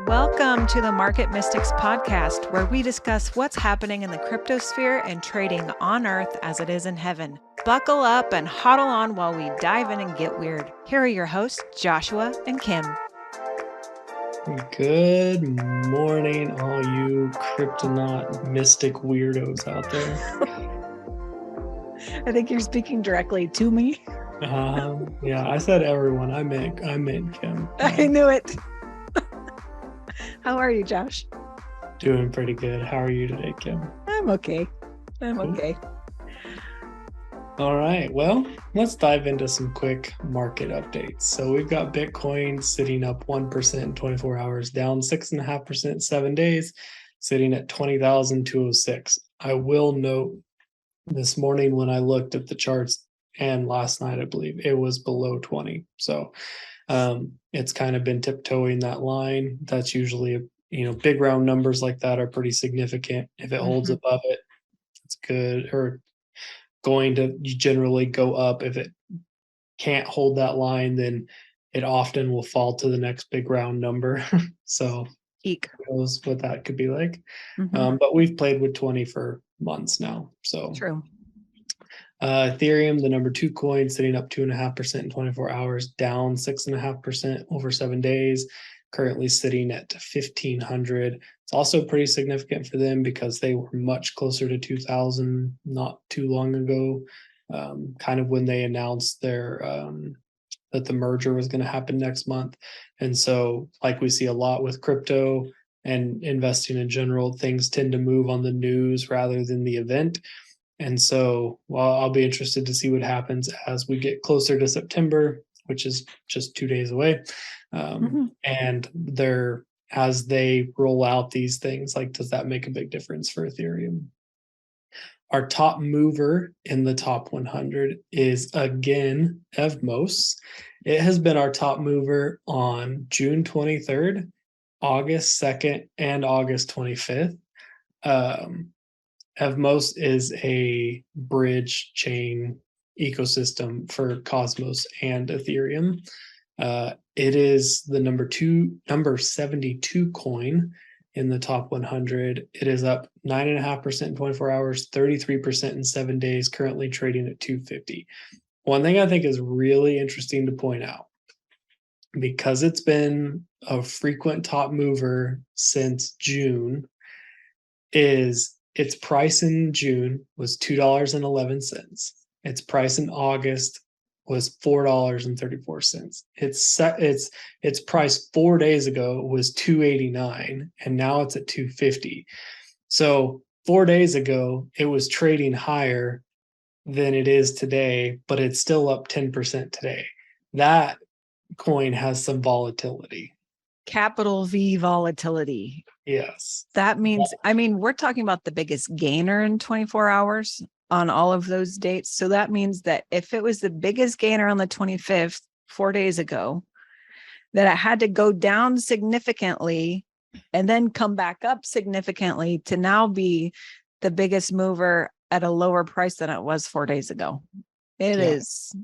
Welcome to the Market Mystics podcast, where we discuss what's happening in the cryptosphere and trading on Earth as it is in heaven. Buckle up and huddle on while we dive in and get weird. Here are your hosts, Joshua and Kim. Good morning, all you kryptonaut mystic weirdos out there. I think you're speaking directly to me. Yeah, I said everyone. I meant Kim. I knew it. How are you, Josh? Doing pretty good. How are you today, Kim? I'm okay. Okay. All right. Well, let's dive into some quick market updates. So we've got Bitcoin sitting up 1% in 24 hours, down 6.5% in 7 days, sitting at 20,206. I will note this morning when I looked at the charts and last night, I believe it was below 20. So it's kind of been tiptoeing that line. That's usually, big round numbers like that are pretty significant. If it holds above it, it's good, or going to generally go up. If it can't hold that line, then it often will fall to the next big round number. So Eek. who knows what that could be like. But we've played with 20 for months now. So True. Ethereum, the number 2 coin, sitting up 2.5% in 24 hours, down 6.5% over 7 days, currently sitting at 1,500. It's also pretty significant for them because they were much closer to 2,000 not too long ago, kind of when they announced their that the merger was going to happen next month. And so, like we see a lot with crypto and investing in general, things tend to move on the news rather than the event. And so, well, I'll be interested to see what happens as we get closer to September, which is just 2 days away. And as they roll out these things, like, does that make a big difference for Ethereum? Our top mover in the top 100 is, again, Evmos. It has been our top mover on June 23rd, August 2nd, and August 25th. Evmos is a bridge chain ecosystem for Cosmos and Ethereum. It is the number 72 coin in the top 100. It is up 9.5% in 24 hours, 33% in 7 days, currently trading at 250. One thing I think is really interesting to point out, because it's been a frequent top mover since June, is its price in June was $2.11. Its price in August was $4.34. Its price 4 days ago was $2.89, and now it's at $2.50. So 4 days ago, it was trading higher than it is today, but it's still up 10% today. That coin has some volatility. Capital V volatility. Yes. That means, we're talking about the biggest gainer in 24 hours on all of those dates. So that means that if it was the biggest gainer on the 25th, 4 days ago, that it had to go down significantly and then come back up significantly to now be the biggest mover at a lower price than it was 4 days ago. It is.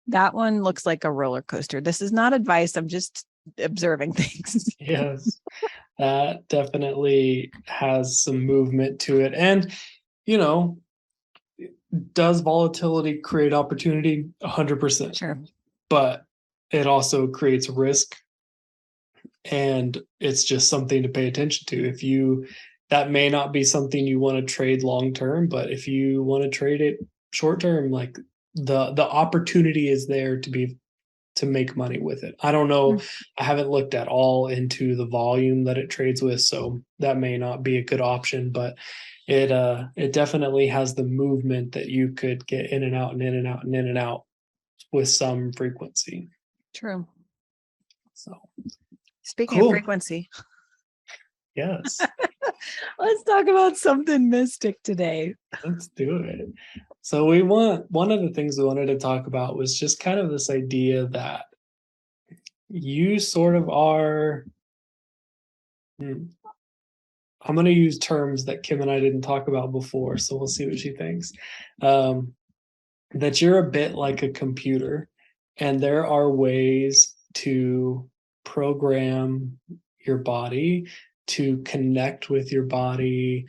That one looks like a roller coaster. This is not advice. I'm just observing things. Yes, that definitely has some movement to it. And, does volatility create opportunity? 100%. Sure. But it also creates risk. And it's just something to pay attention to. That may not be something you want to trade long term, but if you want to trade it short term, like the opportunity is there to make money with it. I don't know. I haven't looked at all into the volume that it trades with, so that may not be a good option, but it definitely has the movement that you could get in and out and in and out and in and out with some frequency. True. So speaking of frequency. Yes. Let's talk about something mystic today. Let's do it. So one of the things we wanted to talk about was just kind of this idea that you sort of are, I'm going to use terms that Kim and I didn't talk about before, so we'll see what she thinks. That you're a bit like a computer, and there are ways to program your body, to connect with your body.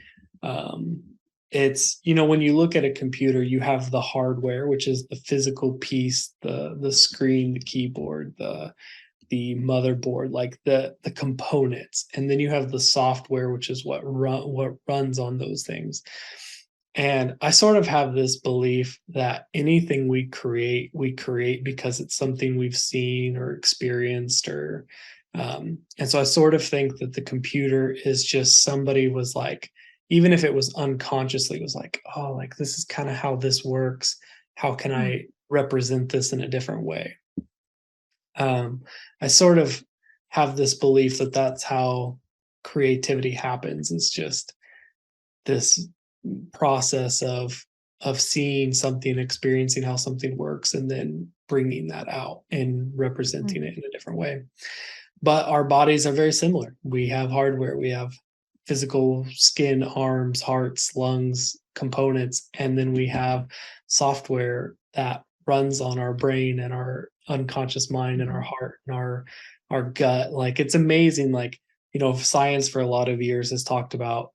It's, when you look at a computer, you have the hardware, which is the physical piece, the screen, the keyboard, the motherboard, like the components, and then you have the software, which is what runs on those things. And I sort of have this belief that anything we create because it's something we've seen or experienced, or and so I sort of think that the computer is just somebody was like, even if it was unconsciously, was like, oh, like this is kind of how this works. How can Hmm. I represent this in a different way? I sort of have this belief that that's how creativity happens. It's just this process of seeing something, experiencing how something works, and then bringing that out and Hmm. representing it in a different way. But our bodies are very similar. We have hardware, we have physical skin, arms, hearts, lungs, components, and then we have software that runs on our brain and our unconscious mind and our Mhm. heart and our gut. Like, it's amazing. Like, science for a lot of years has talked about,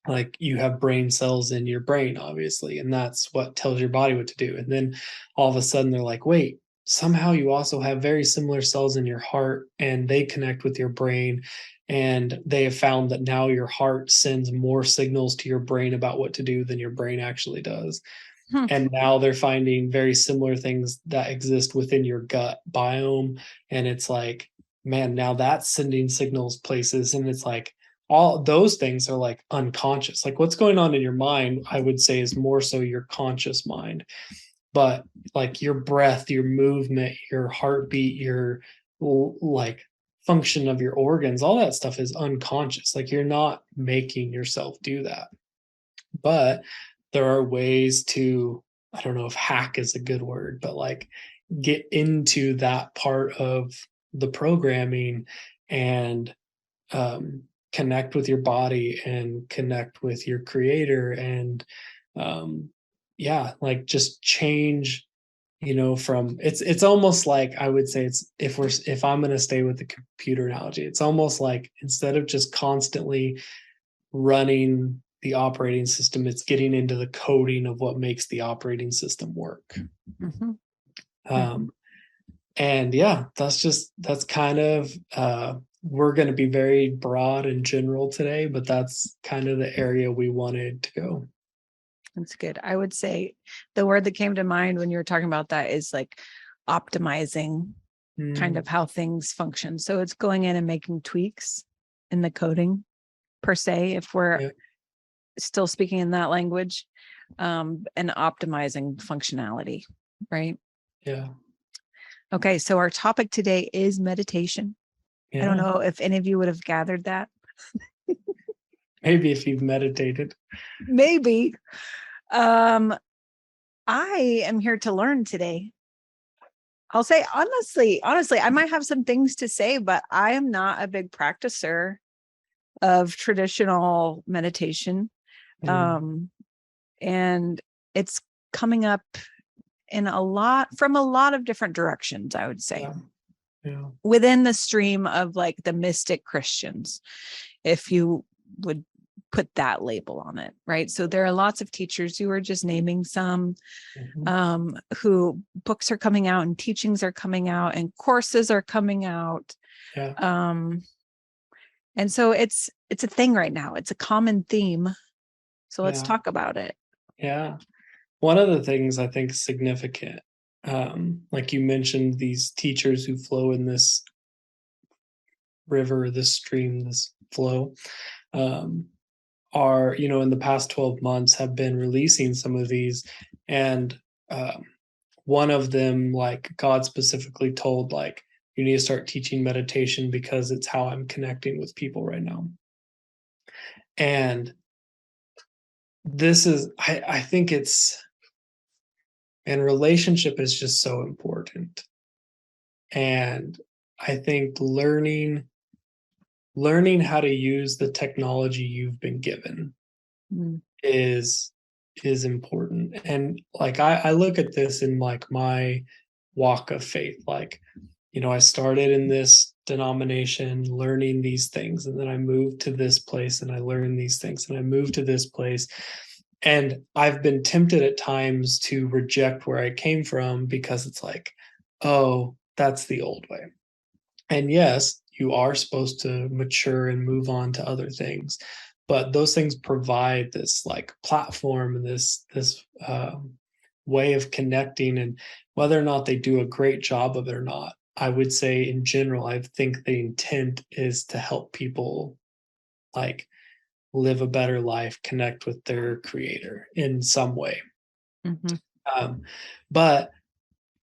like, you have brain cells in your brain, obviously, and that's what tells your body what to do. And then all of a sudden they're like, wait, somehow you also have very similar cells in your heart, and they connect with your brain. And they have found that now your heart sends more signals to your brain about what to do than your brain actually does. Hmm. And now they're finding very similar things that exist within your gut biome. And it's like, man, now that's sending signals places. And it's like, all those things are like unconscious. Like, what's going on in your mind, I would say, is more so your conscious mind. But like your breath, your movement, your heartbeat, your like function of your organs, all that stuff is unconscious. Like, you're not making yourself do that. But there are ways to, I don't know if hack is a good word, but like get into that part of the programming and connect with your body and connect with your creator. And um, yeah, like just change, from, it's almost like, I would say, it's, if I'm going to stay with the computer analogy, it's almost like, instead of just constantly running the operating system, it's getting into the coding of what makes the operating system work. Mhm. Mhm. um, and yeah, that's kind of, we're going to be very broad and general today, but that's kind of the area we wanted to go. That's good. I would say the word that came to mind when you were talking about that is like optimizing kind Mm, of how things function. So it's going in and making tweaks in the coding per se, if we're yeah, still speaking in that language, and optimizing functionality, right? yeah, Okay, so our topic today is meditation. I don't yeah. know if any of you would have gathered that. Maybe if you've meditated. Maybe. Um, I am here to learn today. I'll say honestly, I might have some things to say, but I am not a big practicer of traditional meditation. Mm, Um, and it's coming up in from a lot of different directions, I would say, yeah, yeah, within the stream of like the mystic Christians, if you would put that label on it, right? So there are lots of teachers, who are just naming some, mhm, who books are coming out and teachings are coming out and courses are coming out. yeah, Um, and so it's a thing right now. It's a common theme. So let's yeah, talk about it. yeah. One of the things I think is significant, like you mentioned, these teachers who flow in this river, this stream, this flow, um, are, in the past 12 months have been releasing some of these. And um, one of them, like, God specifically told, like, you need to start teaching meditation because it's how I'm connecting with people right now. And this is, I think it's, and relationship is just so important. And I think learning how to use the technology you've been given Mm. is is important. And like, I look at this in like my walk of faith. Like, I started in this denomination learning these things, and then I moved to this place and I learned these things, and I moved to this place. And I've been tempted at times to reject where I came from because it's like, oh, that's the old way. And yes, you are supposed to mature and move on to other things, but those things provide this like platform and this way of connecting. And whether or not they do a great job of it or not, I would say in general, I think the intent is to help people like live a better life, connect with their creator in some way. Mhm. Um, but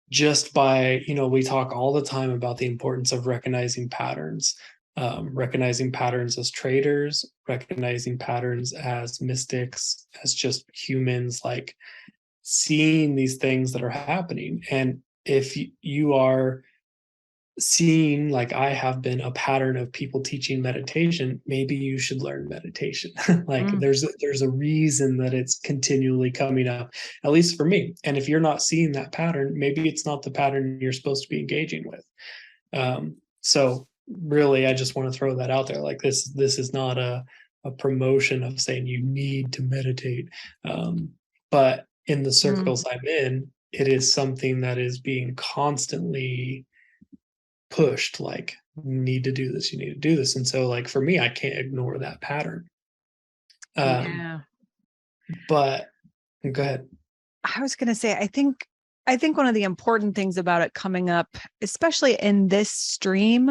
just by, we talk all the time about the importance of recognizing patterns as traders, recognizing patterns as mystics, as just humans, like seeing these things that are happening. And if you are seeing, like I have been, a pattern of people teaching meditation, maybe you should learn meditation. Like Mm. there's a reason that it's continually coming up, at least for me. And if you're not seeing that pattern, maybe it's not the pattern you're supposed to be engaging with. So really, I just want to throw that out there. Like this is not a promotion of saying you need to meditate. But in the Mm. circles I'm in, it is something that is being constantly pushed, like, you need to do this, you need to do this. And so like for me, I can't ignore that pattern. Yeah. But go ahead. I was going to say, I think one of the important things about it coming up, especially in this stream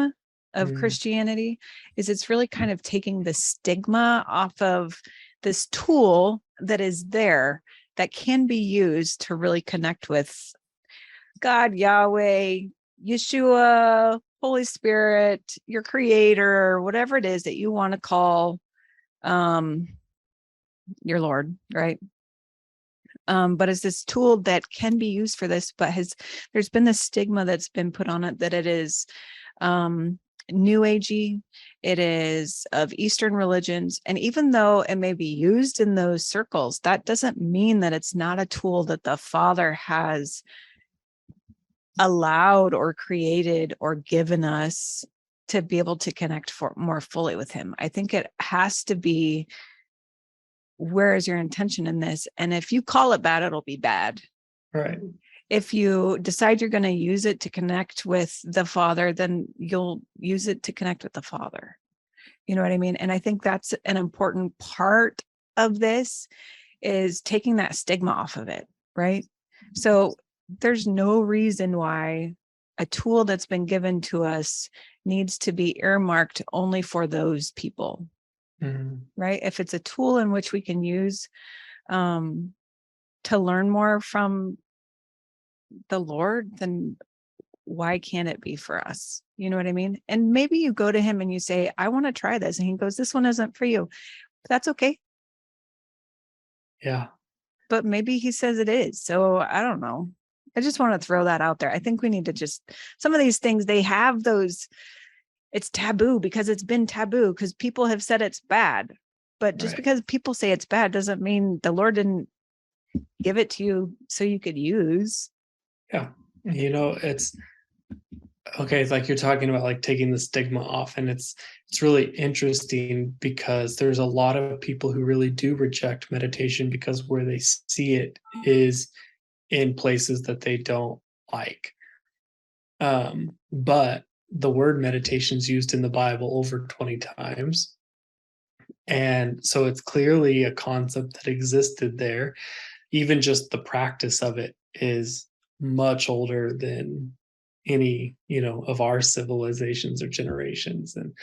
of Mm, Christianity, is it's really kind of taking the stigma off of this tool that is there that can be used to really connect with God, Yahweh, Yeshua, Holy Spirit, your creator, whatever it is that you want to call um, your Lord, right? But it's this tool that can be used for this, but there's been this stigma that's been put on it that it is new agey, it is of Eastern religions. And even though it may be used in those circles, that doesn't mean that it's not a tool that the Father has allowed or created or given us to be able to connect more fully with him. I think it has to be, where is your intention in this? And if you call it bad, it'll be bad. right. If you decide you're going to use it to connect with the Father, then you'll use it to connect with the Father. You know what I mean? And I think that's an important part of this, is taking that stigma off of it, right? So there's no reason why a tool that's been given to us needs to be earmarked only for those people, right? If it's a tool in which we can use to learn more from the Lord, then why can't it be for us? You know what I mean? And maybe you go to him and you say, I want to try this. And he goes, this one isn't for you. That's okay. Yeah. But maybe he says it is. So I don't know. I just want to throw that out there. I think we need to just, some of these things, they have those, it's taboo because it's been taboo because people have said it's bad. But just Right. because people say it's bad doesn't mean the Lord didn't give it to you so you could use. Yeah. It's okay. It's like you're talking about like taking the stigma off, and it's really interesting because there's a lot of people who really do reject meditation because where they see it is in places that they don't like. But the word meditation is used in the Bible over 20 times. And so it's clearly a concept that existed there. Even just the practice of it is much older than any, of our civilizations or generations. And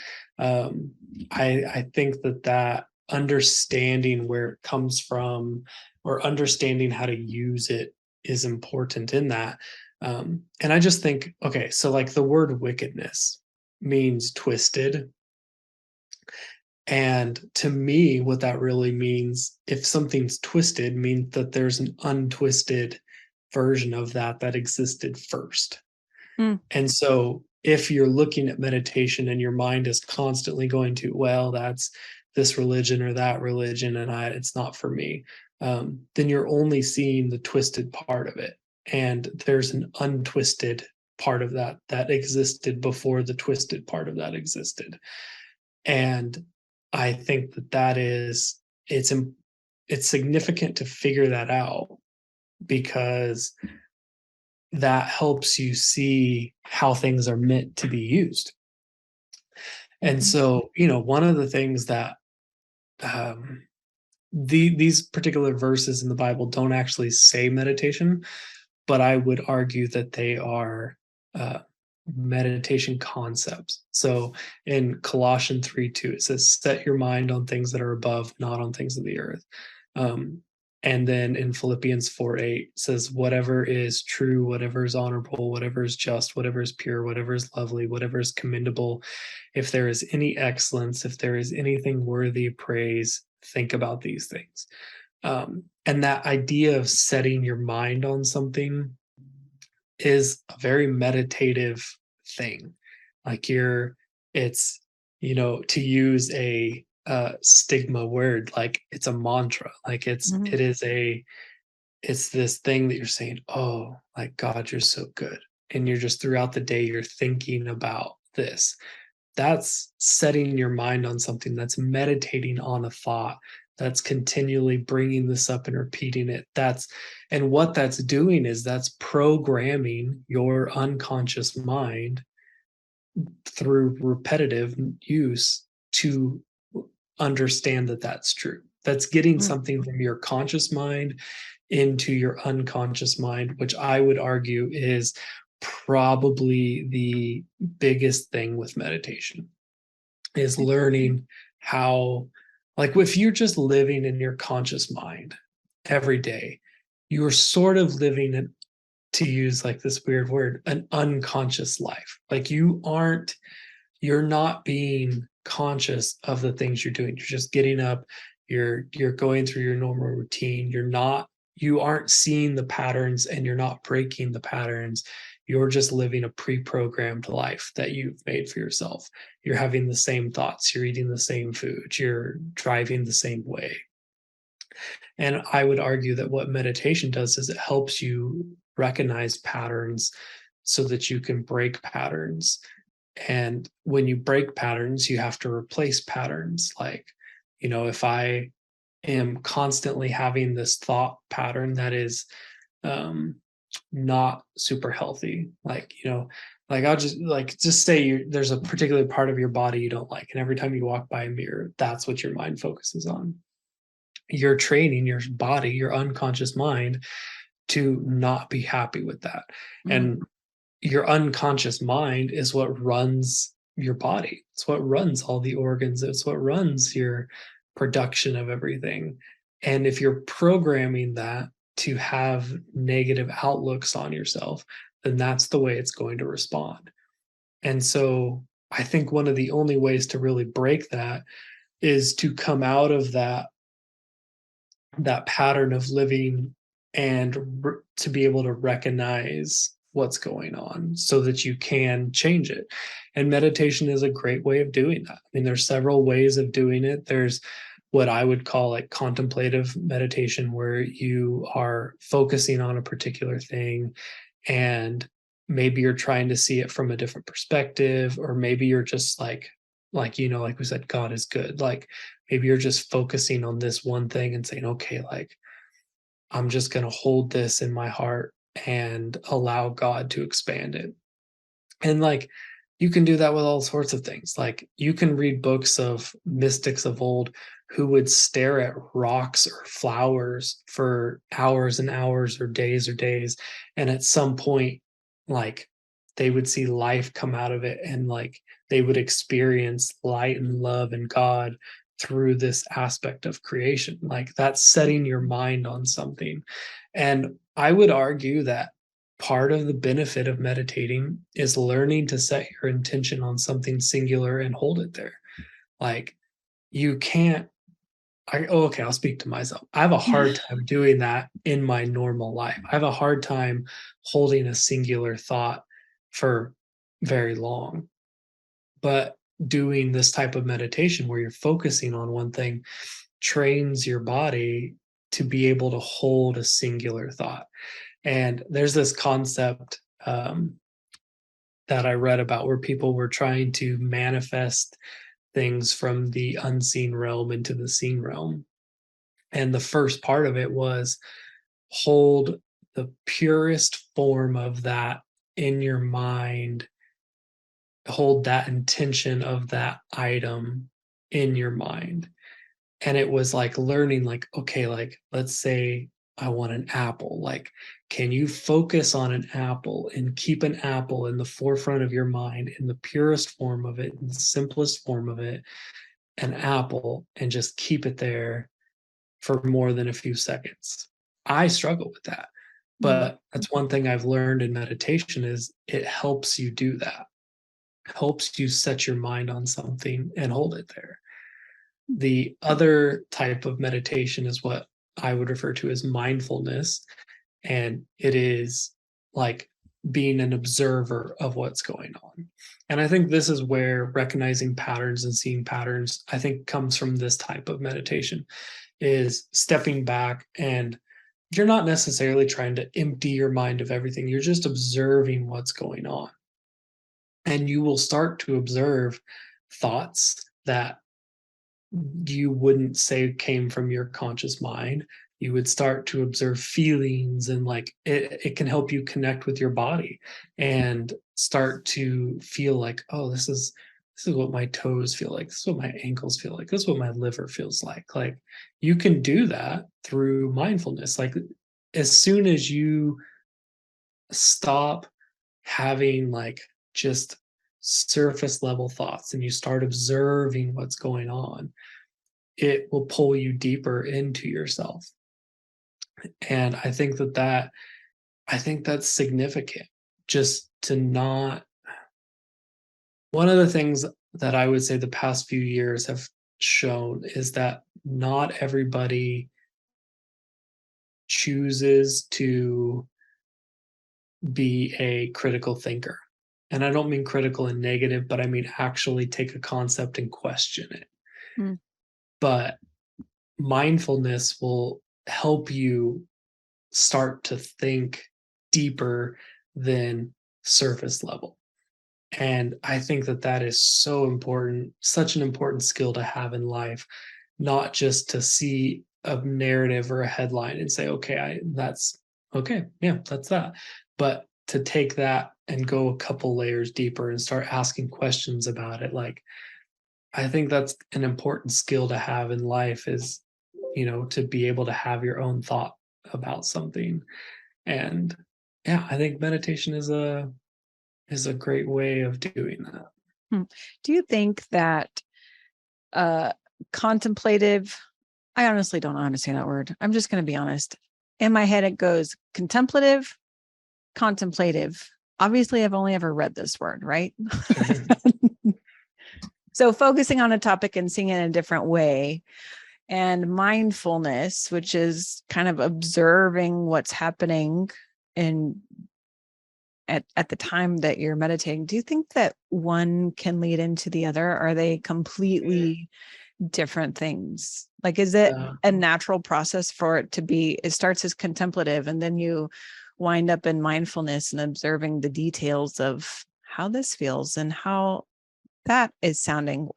I think that understanding where it comes from, or understanding how to use it, is important in that. And I just think, okay, so like the word wickedness means twisted. And to me, what that really means, if something's twisted, means that there's an untwisted version of that existed first. Mm. And so if you're looking at meditation and your mind is constantly going to, well, that's this religion or that religion, and it's not for me, then you're only seeing the twisted part of it. And there's an untwisted part of that that existed before the twisted part of that existed. And I think that it's it's significant to figure that out, because that helps you see how things are meant to be used. And Mhm. so, one of the things that um, these particular verses in the Bible don't actually say meditation, but I would argue that they are uh, meditation concepts. So in Colossians 3:2, it says, "Set your mind on things that are above, not on things of the earth." Um, and then in Philippians 4:8 it says, "Whatever is true, whatever is honorable, whatever is just, whatever is pure, whatever is lovely, whatever is commendable, if there is any excellence, if there is anything worthy of praise, think about these things." And that idea of setting your mind on something is a very meditative thing. Like it's, to use a stigma word, like it's a mantra. Like Mhm. it's this thing that you're saying, oh, like God, you're so good. And you're just throughout the day, you're thinking about this. That's setting your mind on something, that's meditating on a thought, that's continually bringing this up and repeating it. And what that's doing is that's programming your unconscious mind through repetitive use to understand that that's true. That's getting Mm. something from your conscious mind into your unconscious mind, which I would argue is probably the biggest thing with meditation, is learning how, like, if you're just living in your conscious mind every day, you're sort of living it, to use like this weird word, an unconscious life. Like you're not being conscious of the things you're doing. You're just getting up, you're going through your normal routine. You aren't seeing the patterns, and you're not breaking the patterns. You're just living a pre-programmed life that you've made for yourself. You're having the same thoughts, you're eating the same food, you're driving the same way. And I would argue that what meditation does is it helps you recognize patterns so that you can break patterns. And when you break patterns, you have to replace patterns. Like, if I am constantly having this thought pattern that is um, not super healthy, like, like I'll just say there's a particular part of your body you don't like. And every time you walk by a mirror, that's what your mind focuses on. You're training your body, your unconscious mind, to not be happy with that. Mhm. And your unconscious mind is what runs your body. It's what runs all the organs. It's what runs your production of everything. And if you're programming that to have negative outlooks on yourself, then that's the way it's going to respond. And so I think one of the only ways to really break that is to come out of that pattern of living, and to be able to recognize what's going on so that you can change it. And meditation is a great way of doing that. I mean, there's several ways of doing it. There's what I would call like contemplative meditation, where you are focusing on a particular thing, and maybe you're trying to see it from a different perspective, or maybe you're just like we said, God is good. Like, maybe you're just focusing on this one thing and saying, okay, like, I'm just going to hold this in my heart and allow God to expand it. And like, you can do that with all sorts of things. Like, you can read books of mystics of old who would stare at rocks or flowers for hours and hours, or days. And at some point, like, they would see life come out of it, and like they would experience light and love and God through this aspect of creation. Like, that's setting your mind on something. And I would argue that part of the benefit of meditating is learning to set your intention on something singular and hold it there. Like, you can't okay, I'll speak to myself. I have a hard time doing that in my normal life. I have a hard time holding a singular thought for very long. But doing this type of meditation where you're focusing on one thing trains your body to be able to hold a singular thought. And there's this concept. that I read about where people were trying to manifest things from the unseen realm into the seen realm. And the first part of it was hold the purest form of that in your mind, hold that intention of that item in your mind. And it was like learning, like, okay, like, let's say I want an apple. Like, can you focus on an apple and keep an apple in the forefront of your mind in the purest form of it, in the simplest form of it, an apple, and just keep it there for more than a few seconds? I struggle with that. Mm. But that's one thing I've learned in meditation is it helps you do that. It helps you set your mind on something and hold it there. The other type of meditation is what I would refer to as mindfulness. And it is like being an observer of what's going on. And I think this is where recognizing patterns and seeing patterns, I think, comes from this type of meditation, is stepping back, and you're not necessarily trying to empty your mind of everything. You're just observing what's going on. And you will start to observe thoughts that you wouldn't say came from your conscious mind. You would start to observe feelings, and like it can help you connect with your body and start to feel like, oh, this is what my toes feel like, this is what my ankles feel like, this is what my liver feels like you can do that through mindfulness. Like, as soon as you stop having like just surface level thoughts and you start observing what's going on, it will pull you deeper into yourself. And I think that's significant, just to not. One of the things that I would say the past few years have shown is that not everybody chooses to be a critical thinker. And I don't mean critical and negative, but I mean actually take a concept and question it. Mm. But mindfulness will help you start to think deeper than surface level. And I think that that is so important, such an important skill to have in life, not just to see a narrative or a headline and say, okay, that's okay. Yeah, that's that. But to take that and go a couple layers deeper and start asking questions about it. Like, I think that's an important skill to have in life, is, to be able to have your own thought about something. And yeah, I think meditation is a great way of doing that. Hmm. Do you think that uh contemplative, I honestly don't understand that word. I'm just going to be honest. In my head, it goes contemplative, contemplative. Obviously, I've only ever read this word, right? So focusing on a topic and seeing it in a different way, and mindfulness, which is kind of observing what's happening in at the time that you're meditating. Do you think that one can lead into the other? Are they completely different things? Like, is it Yeah. a natural process for it to be, it starts as contemplative and then you wind up in mindfulness and observing the details of how this feels and how that is sounding?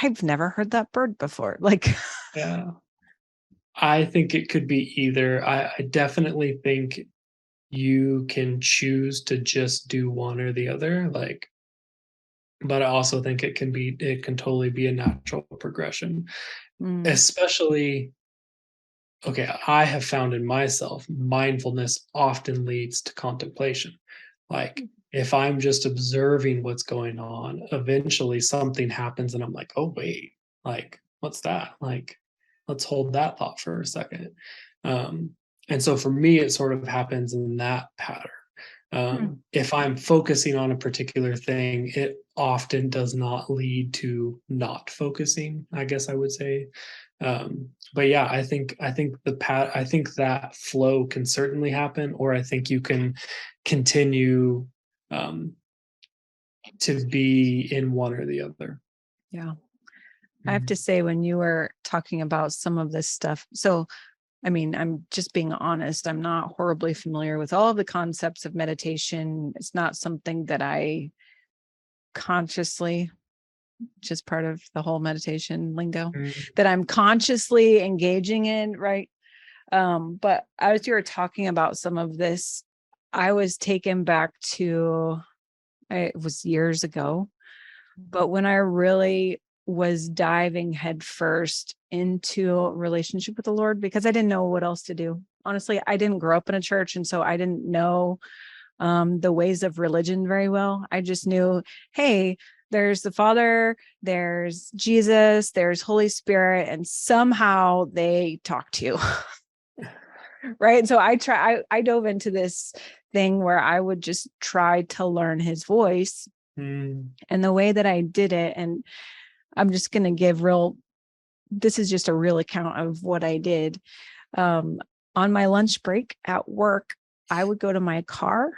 I've never heard that bird before. Like, Yeah. I think it could be either. I definitely think you can choose to just do one or the other. Like, but I also think it can totally be a natural progression. mm, Especially, okay, I have found in myself, mindfulness often leads to contemplation. Like, if I'm just observing what's going on, eventually something happens and I'm like, oh, wait, like, what's that? Like, let's hold that thought for a second. Um, and so for me, it sort of happens in that pattern. mm, If I'm focusing on a particular thing, it often does not lead to not focusing, I guess I would say. But yeah, I think that flow can certainly happen, or I think you can continue um, to be in one or the other. yeah. I have to Mhm. say, when you were talking about some of this stuff, so I mean, I'm just being honest. I'm not horribly familiar with all of the concepts of meditation. It's not something that I consciously, just part of the whole meditation lingo, Mm. that I'm consciously engaging in, right? But as you were talking about some of this, I was taken back to, it was years ago, but when I really was diving headfirst into a relationship with the Lord, because I didn't know what else to do. Honestly, I didn't grow up in a church, and so I didn't know the ways of religion very well. I just knew, hey, there's the Father, there's Jesus, there's Holy Spirit, and somehow they talk to you. Right. And so I dove into this thing where I would just try to learn his voice. Mm. And the way that I did it, and I'm just going to give this is just a real account of what I did. On my lunch break at work, I would go to my car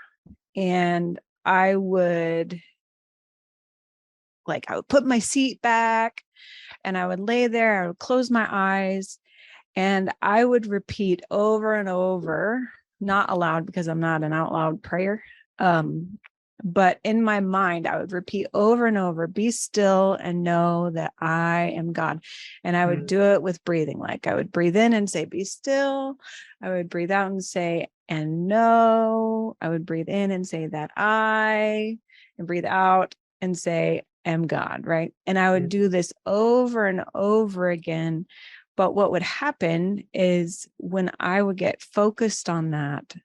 and I would put my seat back and I would lay there, I would close my eyes, and I would repeat over and over, not aloud because I'm not an out loud prayer. But in my mind, I would repeat over and over, be still and know that I am God. And I would do it with breathing. Like I would breathe in and say, be still. I would breathe out and say, and know. I would breathe in and say that and breathe out and say, am God. Right. And I would do this over and over again. But what would happen is when I would get focused on that,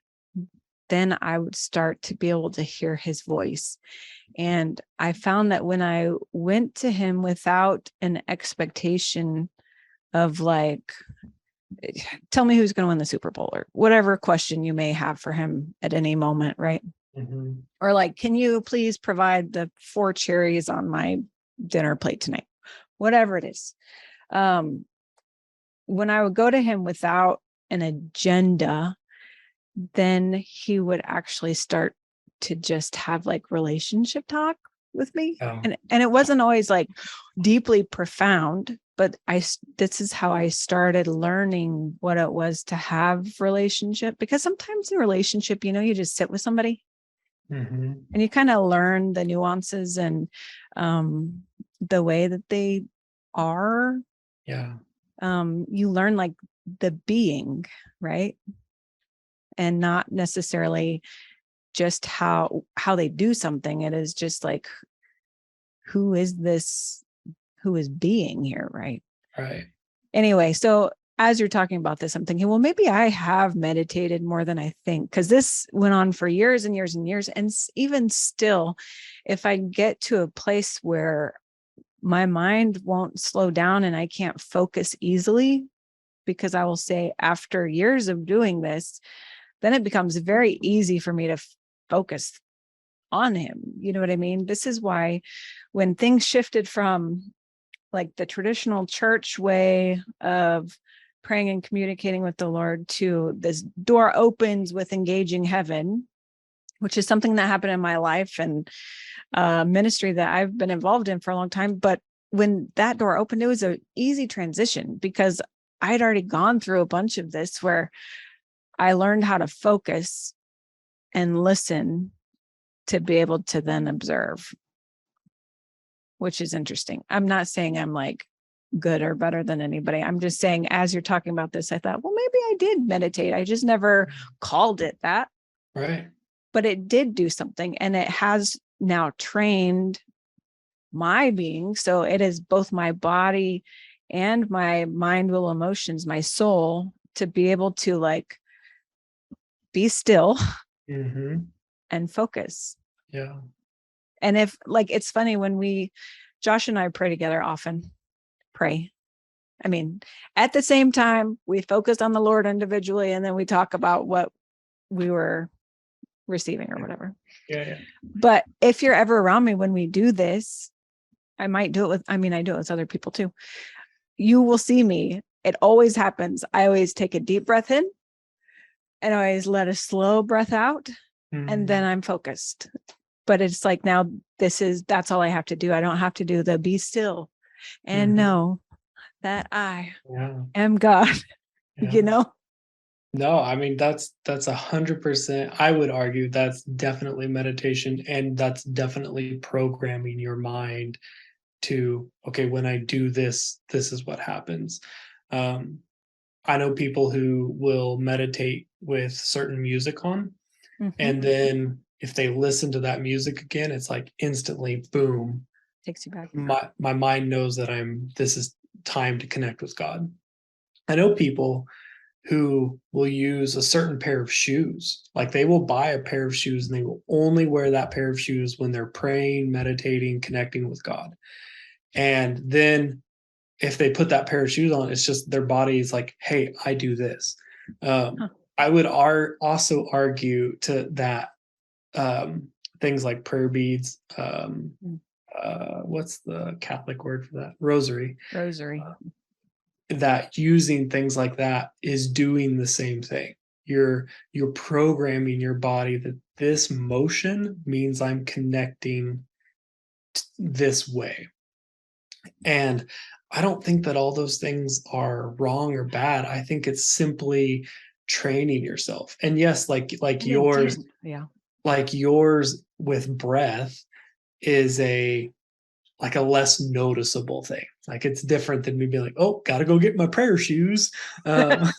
then I would start to be able to hear his voice. And I found that when I went to him without an expectation of like, tell me who's going to win the Super Bowl, or whatever question you may have for him at any moment, right? Mm-hmm. Or like, can you please provide the 4 cherries on my dinner plate tonight? Whatever it is. When I would go to him without an agenda, then he would actually start to just have like relationship talk with me. Oh. And it wasn't always like deeply profound, but this is how I started learning what it was to have relationship, because sometimes in relationship, you just sit with somebody and you kind of learn the nuances and the way that they are. Yeah. You learn like the being, right? And not necessarily just how they do something. It is just like, who is being here, right? Right. Anyway, so as you're talking about this, I'm thinking, well, maybe I have meditated more than I think, because this went on for years and years and years. And even still, if I get to a place where my mind won't slow down and I can't focus easily, because I will say after years of doing this, then it becomes very easy for me to focus on him. You know what I mean? This is why when things shifted from like the traditional church way of praying and communicating with the Lord to this door opens with engaging heaven, which is something that happened in my life and ministry that I've been involved in for a long time. But when that door opened, it was an easy transition because I'd already gone through a bunch of this where I learned how to focus and listen to be able to then observe, which is interesting. I'm not saying I'm like good or better than anybody. I'm just saying, as you're talking about this, I thought, well, maybe I did meditate. I just never called it that. Right. But it did do something, and it has now trained my being. So it is both my body and my mind, will, emotions, my soul, to be able to like be still and focus. Yeah. And if like, it's funny when Josh and I pray together often, I mean, at the same time, we focus on the Lord individually, and then we talk about what we were receiving or whatever. Yeah. But if you're ever around me when we do this, I do it with other people too. You will see me. It always happens. I always take a deep breath in and I always let a slow breath out, and then I'm focused. But it's like, now that's all I have to do. I don't have to do the be still and know that I am God, Yeah. No, I mean that's 100%. I would argue that's definitely meditation, and that's definitely programming your mind to, okay, when I do this, this is what happens. Um, I know people who will meditate with certain music on, Mhm. and then if they listen to that music again, it's like instantly, boom, Takes you back. my mind knows that this is time to connect with God. I know people who will use a certain pair of shoes. Like they will buy a pair of shoes and they will only wear that pair of shoes when they're praying, meditating, connecting with God. And then if they put that pair of shoes on, it's just their body is like, hey, I do this. Huh. I would also argue to that um, things like prayer beads, Mm. what's the Catholic word for that? Rosary. Rosary. That using things like that is doing the same thing. You're programming your body that this motion means I'm connecting this way. And I don't think that all those things are wrong or bad. I think it's simply training yourself. And yes, I do too. Yeah. like yours with breath is a less noticeable thing. Like it's different than me being like, oh, gotta go get my prayer shoes. Um,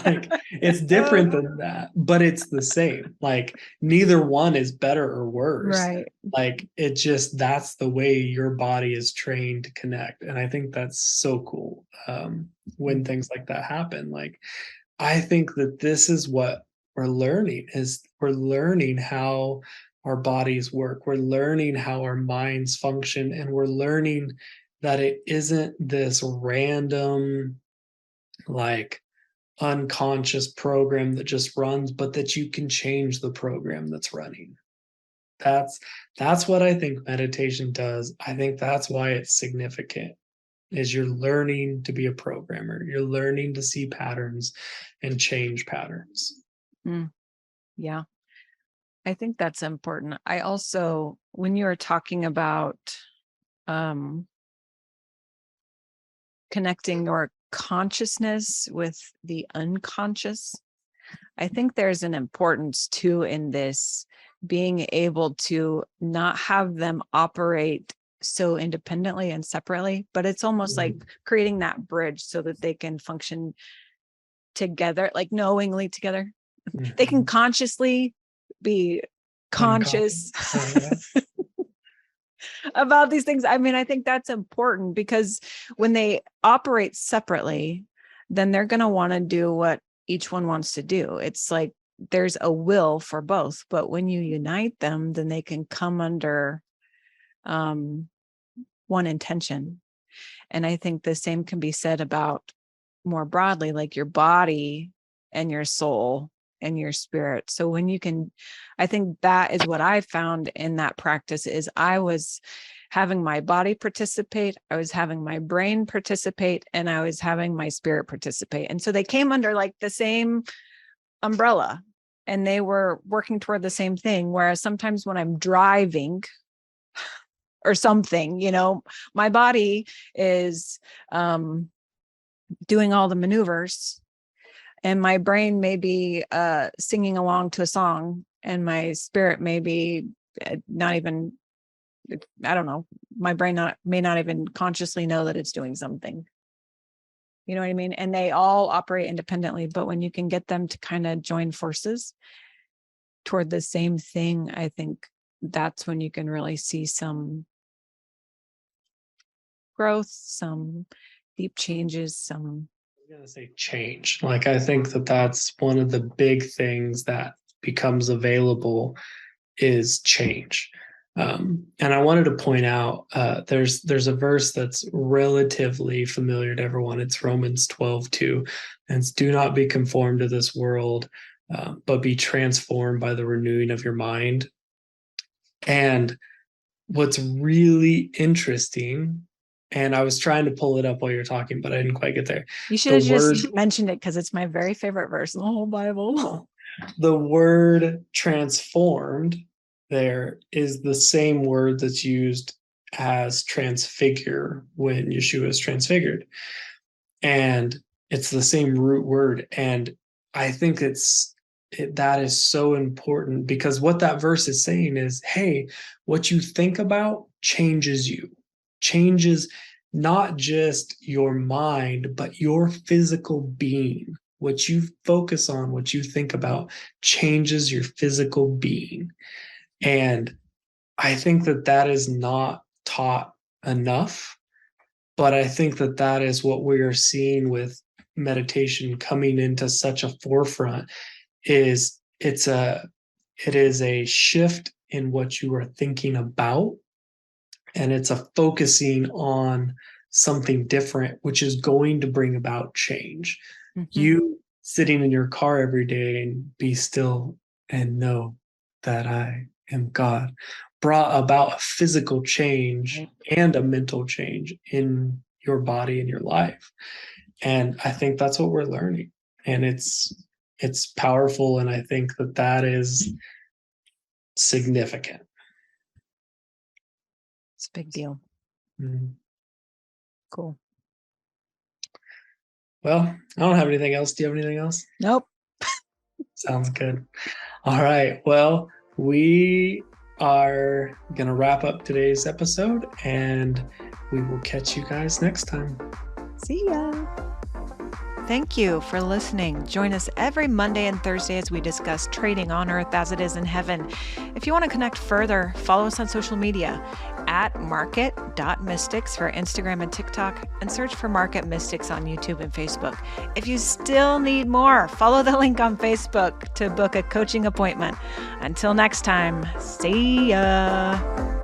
like it's different than that, but it's the same. Like neither one is better or worse. Right. Like it just that's the way your body is trained to connect. And I think that's so cool when things like that happen. Like I think that this is what we're learning how our bodies work. We're learning how our minds function, and we're learning that it isn't this random, like unconscious program that just runs, but that you can change the program that's running. That's that's what I think meditation does. I think that's why it's significant is you're learning to be a programmer. You're learning to see patterns and change patterns. Mm. Yeah. I think that's important. I also, when you were talking about um, connecting your consciousness with the unconscious, I think there's an importance too in this being able to not have them operate so independently and separately, but it's almost like creating that bridge so that they can function together, like knowingly together. They can Mhm. consciously be conscious Unconscious. Yeah. about these things. I mean, I think that's important because when they operate separately, then they're going to want to do what each one wants to do. It's like there's a will for both, but when you unite them, then they can come under um, one intention. And I think the same can be said about more broadly, like your body and your soul and your spirit. So when you can, I think that is what I found in that practice is I was having my body participate, I was having my brain participate, and I was having my spirit participate. And so they came under like the same umbrella and they were working toward the same thing. Whereas sometimes when I'm driving or something, my body is doing all the maneuvers and my brain may be singing along to a song and my spirit may be not even, I don't know, my brain may not even consciously know that it's doing something. You know what I mean? And they all operate independently, but when you can get them to kind of join forces toward the same thing, I think that's when you can really see some growth, some deep changes, some. I'm gonna say change. Like I think that that's one of the big things that becomes available is change. And I wanted to point out there's a verse that's relatively familiar to everyone. It's Romans 12:2, and it's do not be conformed to this world, but be transformed by the renewing of your mind. And what's really interesting, and I was trying to pull it up while you're talking, but I didn't quite get there. You should The have word just mentioned it because it's my very favorite verse in the whole Bible. the word transformed there is the same word that's used as transfigure when Yeshua is transfigured. And it's the same root word. And I think that is so important, because what that verse is saying is, hey, what you think about changes not just your mind, but your physical being. What you focus on, what you think about, changes your physical being. And I think that is not taught enough, but I think that is what we are seeing with meditation coming into such a forefront. Is it is a shift in what you are thinking about, and it's a focusing on something different, which is going to bring about change. You sitting in your car every day and be still and know that I am God brought about a physical change and a mental change in your body and your life. And I think that's what we're learning. And it's powerful. And I think that is significant. It's a big deal. Mhm. Cool. Well, I don't have anything else. Do you have anything else? Nope. Sounds good. All right. Well, we are going to wrap up today's episode, and we will catch you guys next time. See ya. Thank you for listening. Join us every Monday and Thursday as we discuss trading on earth as it is in heaven. If you want to connect further, follow us on social media at market.mystics for Instagram and TikTok, and search for Market Mystics on YouTube and Facebook. If you still need more, follow the link on Facebook to book a coaching appointment. Until next time, see ya.